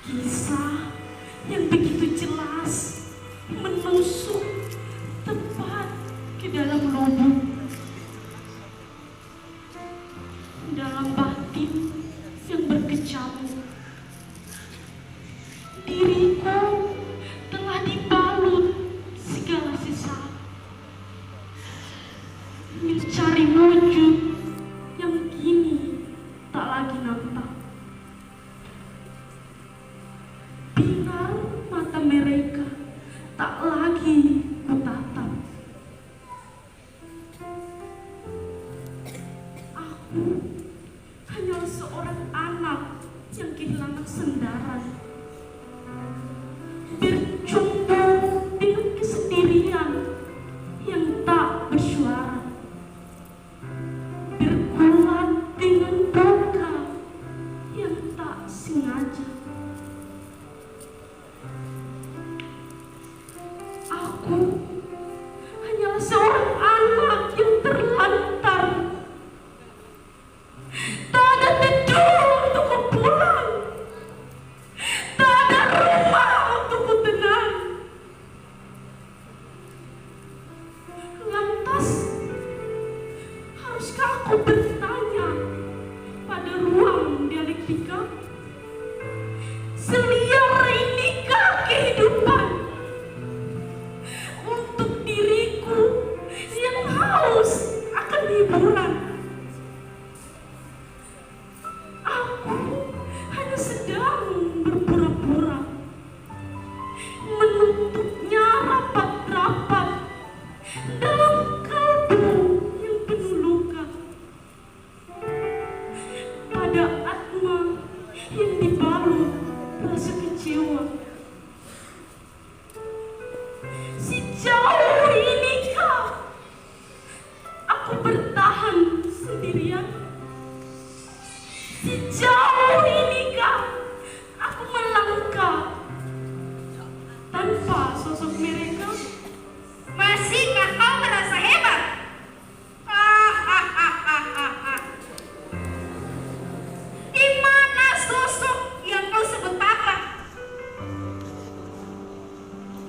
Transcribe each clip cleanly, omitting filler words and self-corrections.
Kisah yang begitu jelas menusuk tepat ke dalam lubuk, dalam batin yang berkecamuk. Diriku telah dibalut segala sisa, mencari wujud yang kini tak lagi nampak. Binar mata mereka tak lagi kutatap. Aku hanyalah seorang anak yang kehilangan sandaran, berjumpa dengan kesendirian yang tak bersuara, bergulat dengan duka yang tak sengaja. Aku hanyalah seorang anak yang terlantar, tak ada tidur untuk ku pulang, tak ada rumah untuk ku tenang. Lantas, haruskah aku bertanya pada ruang dialektika? Seliar inikah kehidupan untuk diriku yang haus akan hiburan? Aku hanya sedang berpura-pura, menutupnya rapat-rapat dalam kalbu yang penuh luka, pada atma yang dibalut rasa kecewa. Sejauh inikah aku bertahan sendirian? Sejauh inikah aku melangkah tanpa sosok mereka? Masihkah kau merasa hebat? Hahaha. Di mana sosok yang kau sebut papa?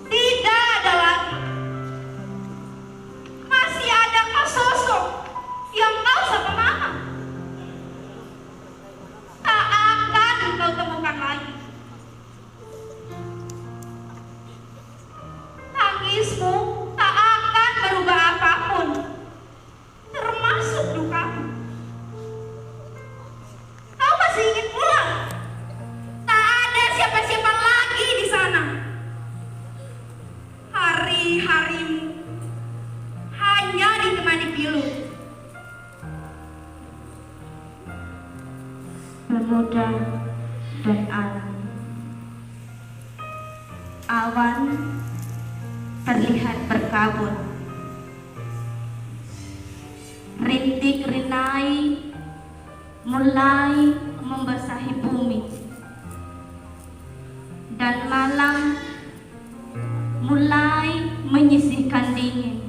Tidak ada lagi. Masih adakah sosok yang kau sapa mama? Tak akan kau temukan lagi. Tangismu tak akan merubah apapun, termasuk dukamu. Kau masih ingin pulang? Tak ada siapa-siapa lagi di sana. Hari-harimu hanya ditemani pilu. Pemuda dan alam. Awan terlihat berkabut. Rintik rinai mulai membasahi bumi, dan malam mulai menyisihkan dingin.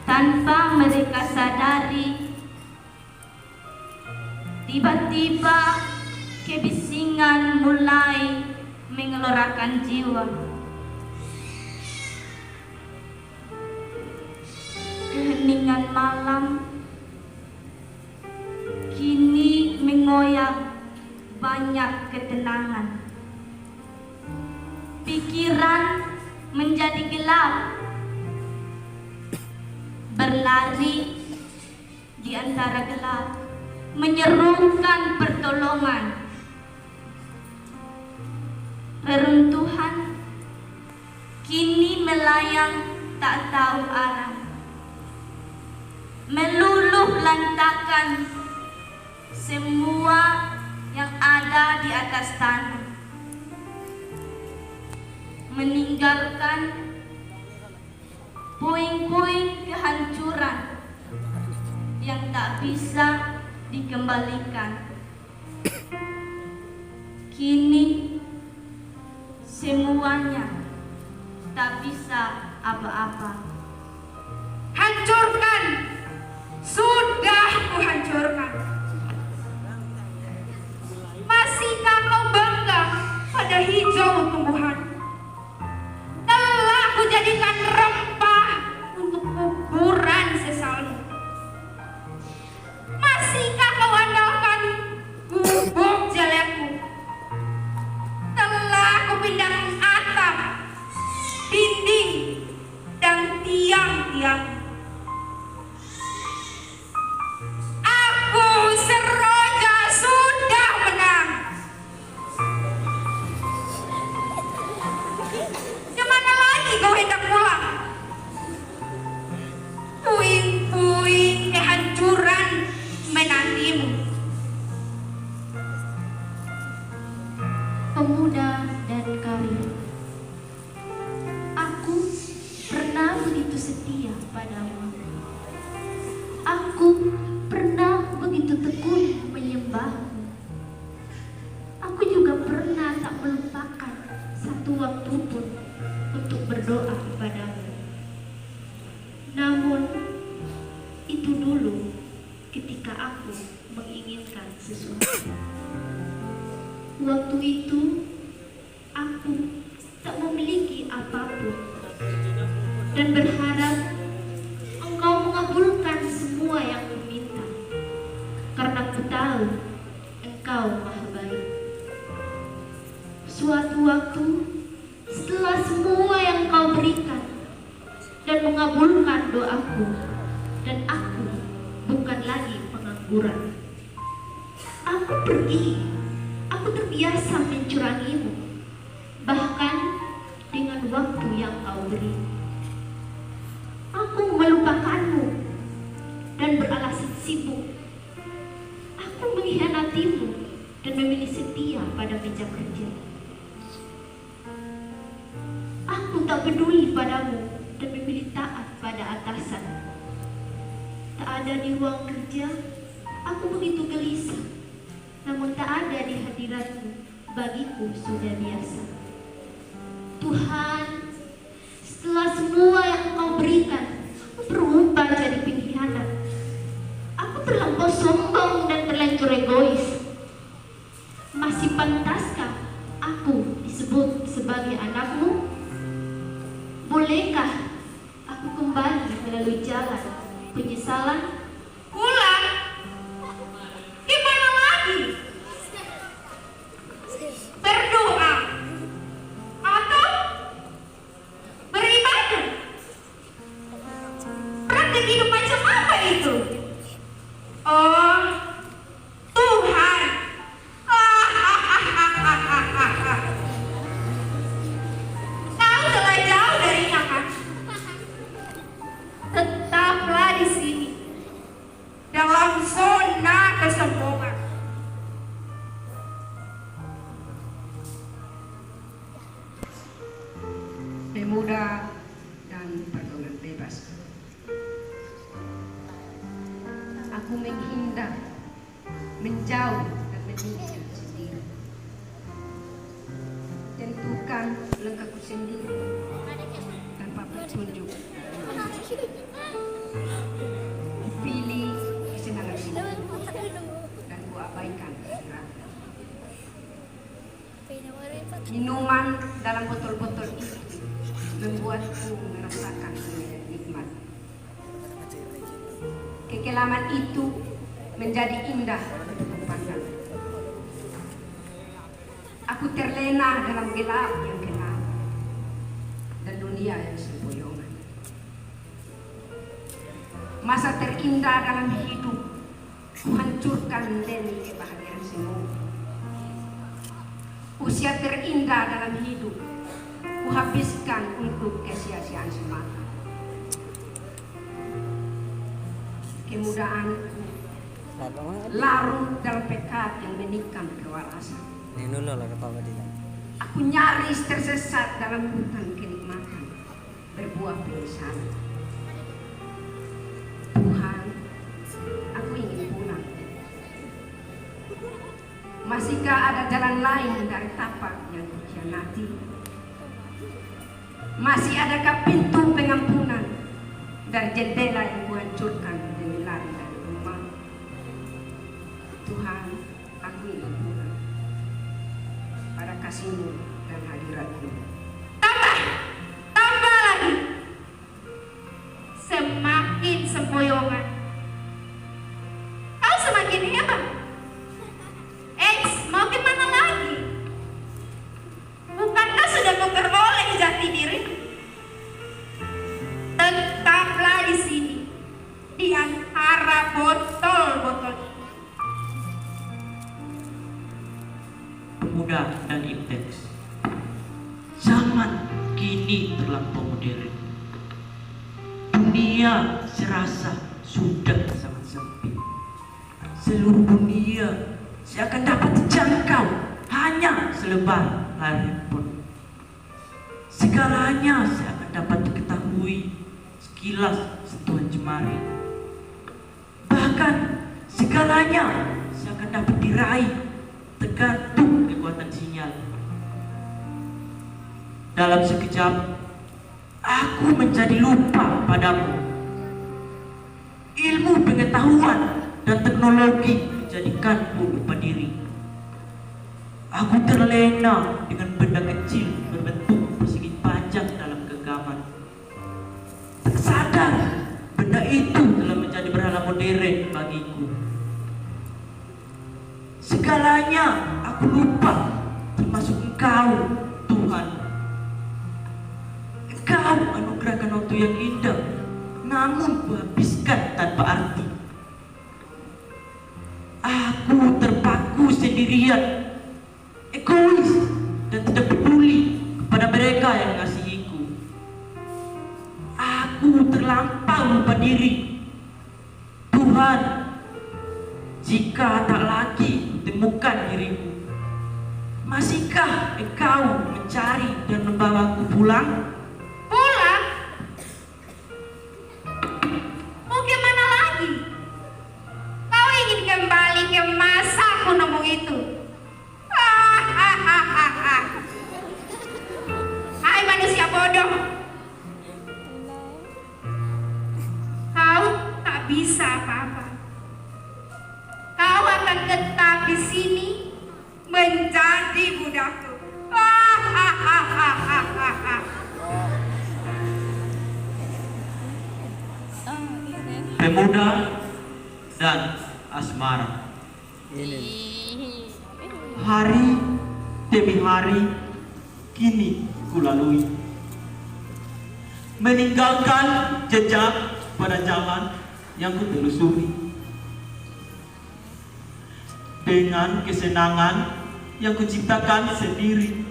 Tanpa mereka sadari, tiba-tiba kebisingan mulai mengelorakan jiwa. Keheningan malam kini mengoyak banyak ketenangan. Pikiran menjadi gelap, berlari di antara gelap, menyerukan pertolongan. Reruntuhan kini melayang tak tahu arah, meluluh lantakan semua yang ada di atas tanah, meninggalkan puing-puing kehancuran yang tak bisa dikembalikan. Kini semuanya tak bisa apa-apa. Hancurkan! Sudah kuhancurkan. Masihkah pemuda dan karir. Aku pernah begitu setia padamu. Aku pernah begitu tekun menyembahmu. Aku juga pernah tak melupakan satu waktu pun untuk berdoa kepadamu. Namun, itu dulu ketika aku menginginkan sesuatu. Waktu itu, aku tak memiliki apapun dan berharap Engkau mengabulkan semua yang kuminta, karena ku tahu Engkau Maha Baik. Suatu waktu, setelah semua yang Kau berikan dan mengabulkan doaku, dan aku bukan lagi pengangguran, aku pergi. Aku terbiasa mencurangimu, bahkan dengan waktu yang Kau beri. Aku melupakanmu dan beralasan sibuk. Aku mengkhianatimu dan memilih setia pada meja kerja. Aku tak peduli padamu dan memilih taat pada atasan. Tak ada di ruang kerja, aku begitu gelisah. Namun tak ada di hadiratmu, bagiku sudah biasa. Tuhan, setelah semua yang Engkau berikan, aku berubah jadi pengkhianat. Aku terlampau sombong dan terlanjur egois. Masih pantaskah aku disebut sebagai anakmu? Bolehkah aku kembali melalui jalan penyesalan? Ulang. Gimana lagi? Berdoa atau beribadah? Praktek hidup macam apa itu? Oh, Tuhan. Kau telah jauh darinya kan? Tetaplah di sini dalam zona kesombongan. Pemuda dan pergaulan bebas. Aku menghindar, menjauh dan menyingkir sendiri. Tentukan langkahku sendiri tanpa petunjuk. Pilih kesenangan sendiri dan ku abaikan akhirat. Minuman dalam botol-botol itu membuatku merasakan nikmat. Kekelaman itu menjadi indah untuk kupandang. Aku terlena dalam gelap yang gelap dan dunia yang sempoyongan. Masa terindah dalam hidup kuhancurkan demi kebahagiaan semu. Usia terindah dalam hidup kuhabiskan untuk kesia-siaan semata. Kemudaanku larut dalam pekat yang menikam kewarasan. Aku nyaris tersesat dalam hutan kenikmatan berbuah penyesalan. Tuhan, aku ingin pulang. Masihkah ada jalan lain dari tapak yang kukhianati? Masih adakah pintu pengampunan dari jendela yang kuhancurkan demi lari dari rumah? Tuhan, aku ingin pulang pada kasih-Mu dan hadirat-Mu. Tambah lagi. Semakin sempoyongan, kau semakin hebat. Mau gimana lagi? Bukankah sudah memperoleh jati diri? Tetaplah di sini, di antara botol-botol. Pemuda dan intens. Zaman kini terlampau modern. Dunia serasa sudah sangat sempit. Seluruh dunia seakan dapat dijangkau hanya mana selebar layar handphone. Segalanya saya akan dapat diketahui sekilas sentuhan jemari. Bahkan segalanya saya akan dapat diraih tergantung kekuatan sinyal. Dalam sekejap aku menjadi lupa padamu. Ilmu pengetahuan dan teknologi menjadikanku lupa diri. Aku terlena dengan benda kecil berbentuk persegi panjang dalam genggaman. Tak sadar benda itu telah menjadi berhala modern bagiku. Segalanya aku lupa, termasuk Engkau, Tuhan. Engkau anugerahkan waktu yang indah, namun kuhabiskan tanpa arti. Aku terpaku sendirian, egois dan tidak peduli kepada mereka yang mengasihiku. Aku terlampau lupa diri. Tuhan, jika tak lagi temukan diriku, masihkah Engkau mencari dan membawaku pulang? Pulang? Mau kemana lagi? Kau ingin kembali ke masa kuno itu? Hai manusia bodoh, kau tak bisa apa-apa. Kau akan tetap di sini menjadi budakku. Pemuda dan asmara. Hari demi hari kini kulalui, meninggalkan jejak pada jalan yang kutelusuri, dengan kesenangan yang kuciptakan sendiri,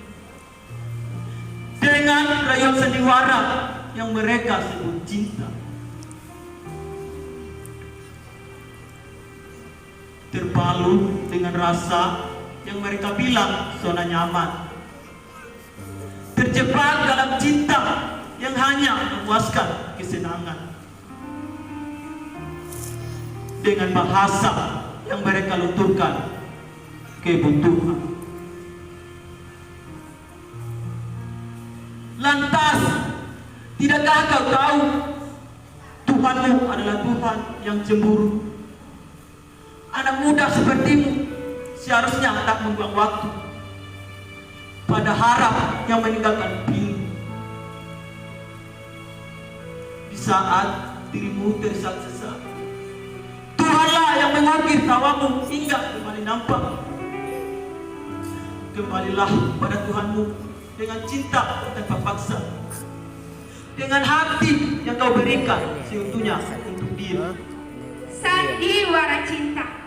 dengan rayon sandiwara yang mereka sebut cinta. Terbalut dengan rasa yang mereka bilang zona nyaman, terjebak dalam cinta yang hanya memuaskan kesenangan, dengan bahasa yang mereka lunturkan kebutuhan. Lantas, tidakkah kau tahu Tuhanmu adalah Tuhan yang cemburu? Anak muda sepertimu seharusnya tak membuang waktu pada harap yang meninggalkan pilu. Di saat dirimu tersesak, Tuhanlah yang mengukir tawamu hingga kembali nampak. Kembalilah pada Tuhanmu dengan cinta tanpa paksa, dengan hati yang kau berikan seutuhnya untuk dia. Sandiwara cinta.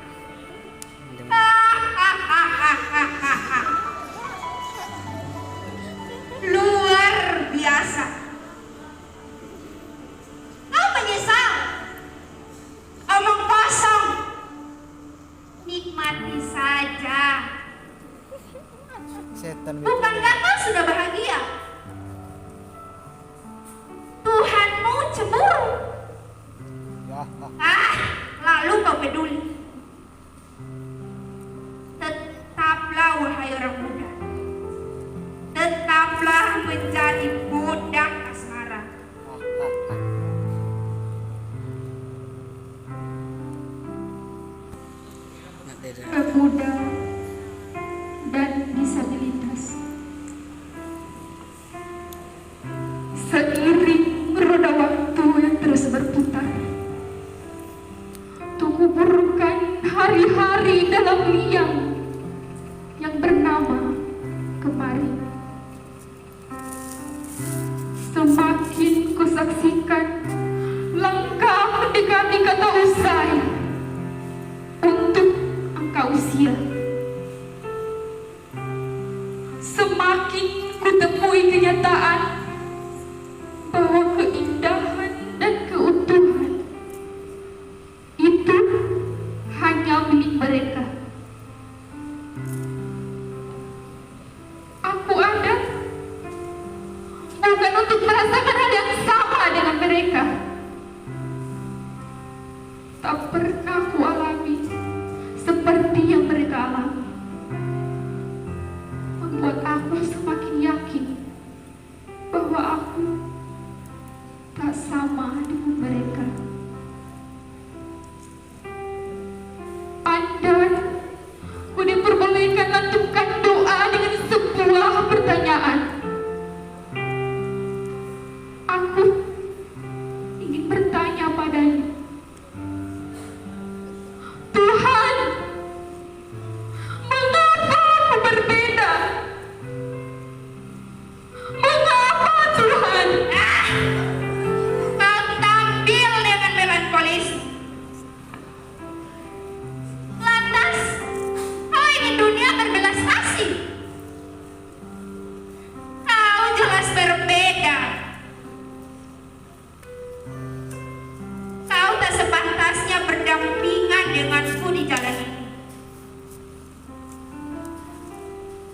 Luar biasa. Kau menyesal? Omong kosong. Nikmati saja. Bukankah kau sudah bahagia? Tuhanmu cemburu. Lalu kau peduli. Tetaplah wahai orang muda, tetaplah menjadi budak asmara. Pemuda dan disabilitas. Seiring roda waktu yang terus berputar, kuburkan hari-hari dalam liang yang bernama kemarin. Semakin kusaksikan langkah mendekati kata usai untuk angka usia, semakin kutemui kenyataan bahwa keindahan dan keutuhan itu hanya milik mereka. untuk merasakan hal yang sama dengan mereka. Tak pernah ku alami seperti yang mereka alami. Membuat aku semakin yakin bahwa aku tak sama dengan mereka. Andai ku diperbolehkan lantunkan doa dengan sebuah pertanyaan. Aku ingin bertanya padanya, Tuhan, mengapa aku berbeda? Mengapa Tuhan? Kau tampil dengan melankolis. Lantas, kau ingin dunia berbelas kasih. Kau jelas berbeda. Kau tak sepantasnya berdampingan denganku di jalan ini.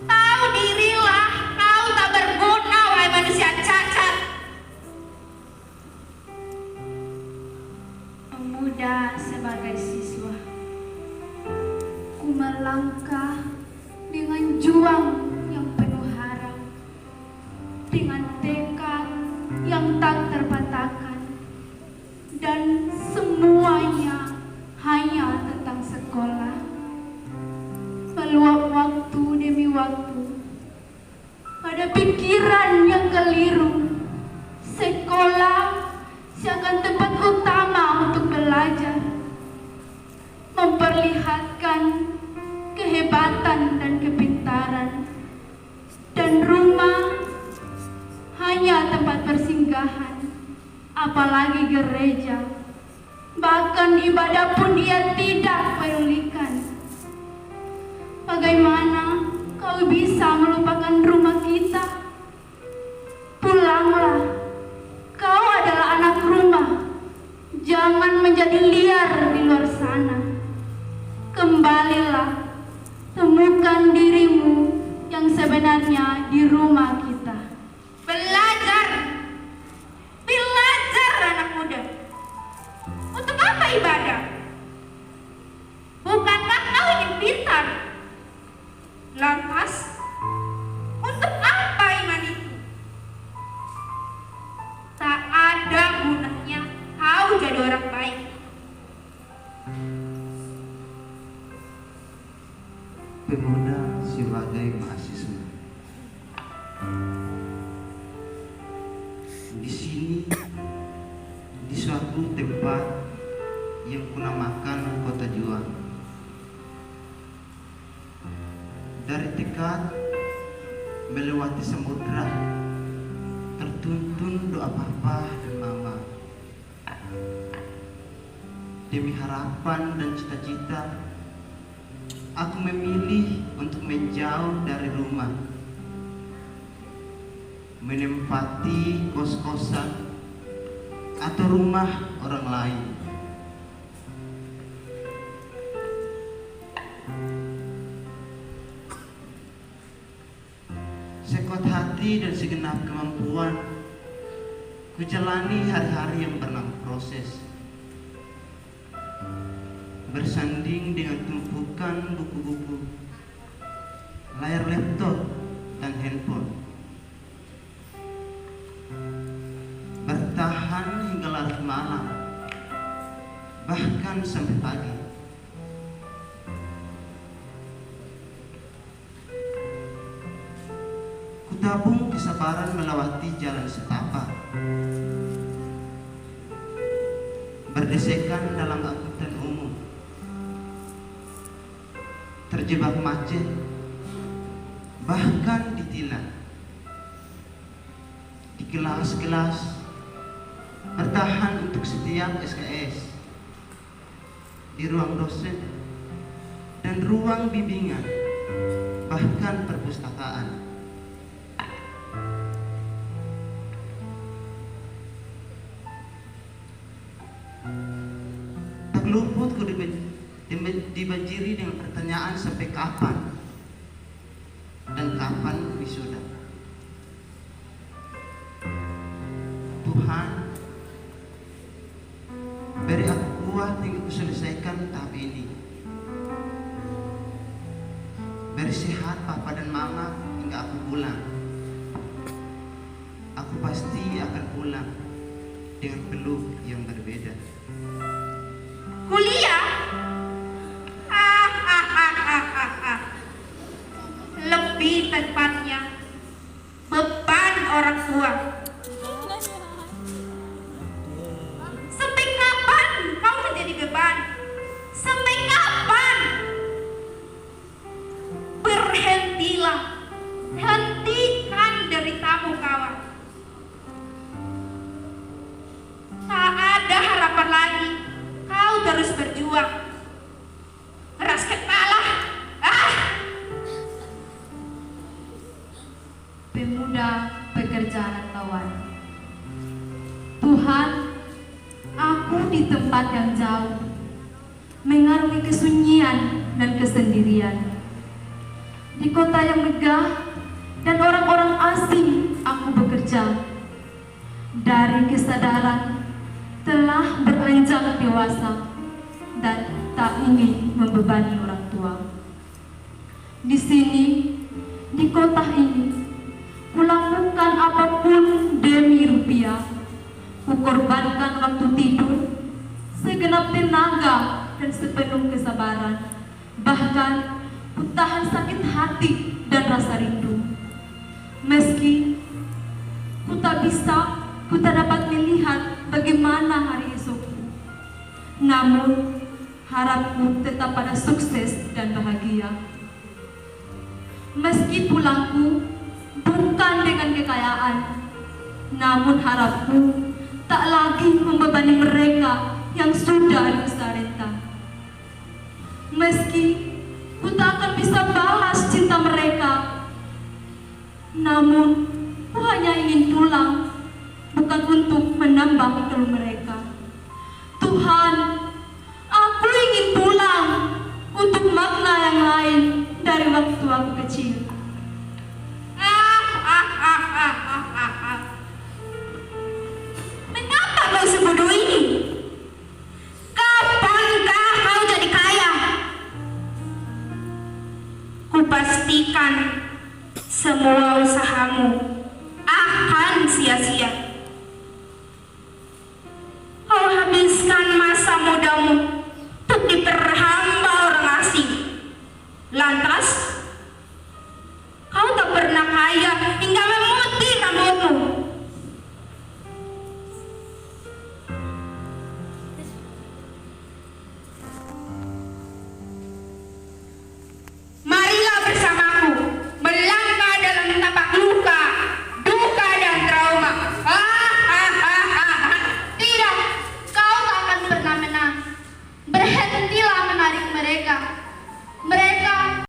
Tahu dirilah, kau tak berguna, wahai manusia cacat. Pemuda sebagai siswa, ku melangkah dengan juang yang penuh harap, dengan tekad yang tak terpatahkan, dan semuanya hanya tentang sekolah. Meluap waktu demi waktu pada pikiran yang keliru. Sekolah seakan tempat utama untuk belajar, memperlihatkan kehebatan dan kepintaran, dan rumah hanya tempat persinggahan, apalagi gereja. Bahkan ibadah pun dia tidak pedulikan. Bagaimana kau bisa melupakan rumah kita? Pulanglah, kau adalah anak rumah. Jangan menjadi liar di luar sana. Kembalilah, temukan dirimu yang sebenarnya di rumah kita. Belajar, belajar anak muda. Untuk apa ibadah? Bukankah kau ingin pintar? Lantas, untuk apa iman itu? Tak ada gunanya kau jadi orang baik. Pemuda sebagai mahasiswa. Di sini, di suatu tempat yang kunamakan Kota Juang. Dari dekat melewati samudra, tertuntun doa papa dan mama. Demi harapan dan cita-cita, aku memilih untuk menjauh dari rumah, menempati kos-kosan atau rumah orang lain. Sekuat hati dan segenap kemampuan, ku jalani hari-hari yang bernama proses, bersanding dengan tumpukan buku-buku, layar laptop dan handphone, bertahan hingga larut malam, bahkan sampai pagi. Kutabung kesabaran melewati jalan setapak, berdesekan dalam angkutan umum, terjebak macet, bahkan ditilang. Di kelas-kelas, bertahan untuk setiap SKS, di ruang dosen dan ruang bimbingan, bahkan perpustakaan. Tak luput ku dibanjiri dengan pertanyaan sampai kapan dan kapan wisuda. Tuhan, beri aku kuat hingga ku selesaikan tahap ini. Beri sehat papa dan mama hingga aku pulang. Aku pasti akan pulang dengan peluk yang berbeda. Kuliah? Lebih tepatnya beban orang tua. Sampai kapan kau menjadi beban? Sampai kapan? Berhentilah, hentikan deritamu kawan. Tak ada harapan lagi. Kau terus berjuang. Keras kepala. Pemuda pekerja rantauan. Tuhan, aku di tempat yang jauh, mengarungi kesunyian dan kesendirian. Di kota yang megah dan orang-orang asing aku bekerja. Dari kesadaran telah beranjak dewasa dan tak ingin membebani orang tua. Di sini, di kota ini, kulakukan apapun demi rupiah. Kukorbankan waktu tidur, segenap tenaga dan sepenuh kesabaran. Bahkan kutahan sakit hati dan rasa rindu. Meski ku tak dapat melihat bagaimana hari esokku. Namun harapku tetap pada sukses dan bahagia. Meski pulangku bukan dengan kekayaan, namun harapku tak lagi membebani mereka yang sudah lusa renta. Meski ku tak akan bisa balas cinta mereka, namun ku hanya ingin pulang, bukan untuk menambah keluh mereka. Tuhan, aku ingin pulang untuk makna yang lain dari waktu aku kecil. Mengapa kau sebodoh ini? Kapankah kau jadi kaya? Kupastikan semua usahamu akan sia-sia. Kau habiskan masa mudamu untuk diperhamba orang asing. Lantas,